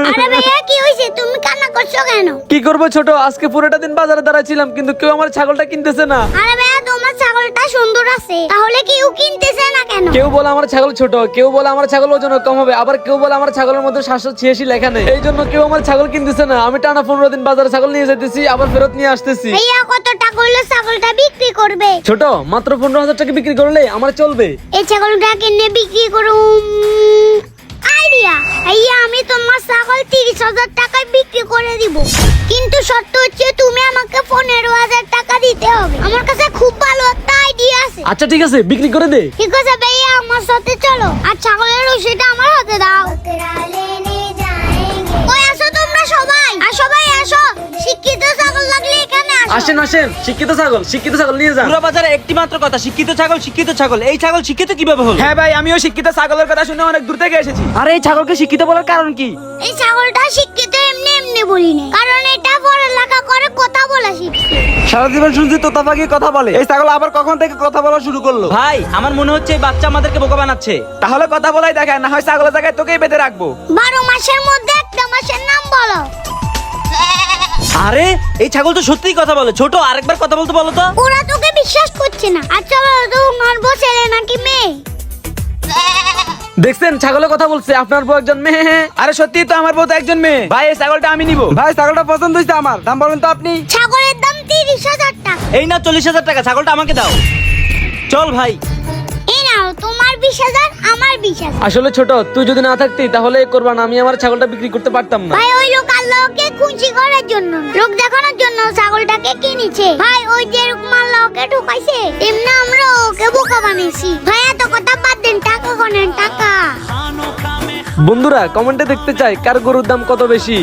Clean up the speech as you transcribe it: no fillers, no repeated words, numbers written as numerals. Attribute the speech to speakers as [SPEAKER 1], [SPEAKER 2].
[SPEAKER 1] আরে ভাইয়া কি হইছে, তুমি কান্না করছো কেন?
[SPEAKER 2] কি করবো ছোট, আজকে পুরোটা দিন বাজারে দাঁড়াইছিলাম কিন্তু কেউ আমার ছাগলটা কিনতেছে না।
[SPEAKER 1] আরে ভাইয়া তোমার ছাগলটা সুন্দর আছে, তাহলে কেউ কিনতেছে না কেন?
[SPEAKER 2] কেউ বলে আমার ছাগল ছোট, কেউ বলে আমার ছাগল ওজন কম হবে, আবার কেউ বলে আমার ছাগলের মধ্যে 786 লেখা নেই। এই জন্য কেউ আমার ছাগল কিনতেছে না। আমি টানা 15 দিন বাজারে ছাগল নিয়ে যাইতেছি, আবার ফেরত নিয়ে আসতেছি।
[SPEAKER 1] ভাইয়া কত টাকা হইলে ছাগলটা বিক্রি করবে?
[SPEAKER 2] ছোট, মাত্র 15,000 টাকা বিক্রি করলে আমার চলবে।
[SPEAKER 1] এই ছাগলটা কিনে বিক্রি করুম। আইডিয়া, ভাইয়া আমি তোমার ছাগল 30,000 টাকায় বিক্রি করে দিব, কিন্তু শর্ত হচ্ছে তুমি আমাকে 15,000 টাকা দিতে হবে। আমার কাছে খুব ভালো একটা আইডিয়া আছে।
[SPEAKER 2] আচ্ছা ঠিক আছে, বিক্রি করে দে।
[SPEAKER 1] ঠিক আছে ভাইয়া, আমার সাথে চলো আর ছাগলের রশিটা আমার হাতে দাও। ওই আসো তোমরা সবাই, আর সবাই আসো। শিক্ষিত ছাগল লাগলে এখানে আসো।
[SPEAKER 2] আসেন আসেন, শিক্ষিত ছাগল নিয়ে যান।
[SPEAKER 3] পুরো বাজারে একটি মাত্র কথা, শিক্ষিত ছাগল। এই ছাগল শিক্ষিত কিভাবে হলো?
[SPEAKER 4] হ্যাঁ ভাই, আমিও শিক্ষিত ছাগলের কথা শুনে অনেক দূর থেকে এসেছি।
[SPEAKER 3] আরে এই ছাগলকে শিক্ষিত বলার কারণ কি?
[SPEAKER 1] এই ছাগলটা শিক্ষিত এমনি এমনি বলি না, কারণ এটা পড়ালেখা করে কথা বলা শিখছে।
[SPEAKER 4] সারা জীবন শুনছি তোতা পাখি কথা বলে, এই ছাগল আবার কখন থেকে কথা বলা শুরু করলো?
[SPEAKER 3] ভাই আমার মনে হচ্ছে এই বাচ্চা আমাদেরকে বোকা বানাচ্ছে।
[SPEAKER 4] তাহলে কথা বলাই দেখায়, না হয় ছাগলের জায়গায় তোকেই বেঁধে রাখবো।
[SPEAKER 1] 12 মাসের মধ্যে একটা মাসের নাম বলো।
[SPEAKER 3] আরে এই ছাগল তো সত্যিই কথা বলে। ছোট, আরেকবার কথা বলতে বলো তো।
[SPEAKER 1] ওরা তোকে বিশ্বাস করছে না। আর চলো, তোমার বউ ছেলে নাকি মেয়ে?
[SPEAKER 2] দেখছেন ছাগলের কথা বলছে, আপনার বউ একজন মেয়ে।
[SPEAKER 4] আরে সত্যি তো, আমার বউ তো একজন মেয়ে। ভাই এই ছাগলটা আমি নিব। ভাই ছাগলটা পছন্দ হয়েছে আমার, দাম বলেন তো আপনি।
[SPEAKER 1] ছাগলের দাম 30,000 টাকা।
[SPEAKER 3] এই না 40,000 টাকা, ছাগলটা আমাকে দাও। চল ভাই।
[SPEAKER 1] এই নাও তোমার 20,000, আমার 20,000।
[SPEAKER 2] আসলে ছোট, তুই যদি না থাকতি তাহলে করবা না, আমি আমার ছাগলটা বিক্রি করতে পারতাম না।
[SPEAKER 1] ভাই ওই লোক আল্লাহকে খুশি করার জন্য, লোক দেখানোর জন্য ছাগলটাকে কিনেছে। ভাই ওই যে এরকম আল্লাহকে ঠকাইছে, তেমনি আমরা ওকে বোকা বানিয়েছি। ভাই এত কথা বাদ দেন, টাকা গনেন টাকা।
[SPEAKER 2] বন্ধুরা কমেন্টে দেখতে চাই কার গরুর দাম কত বেশি।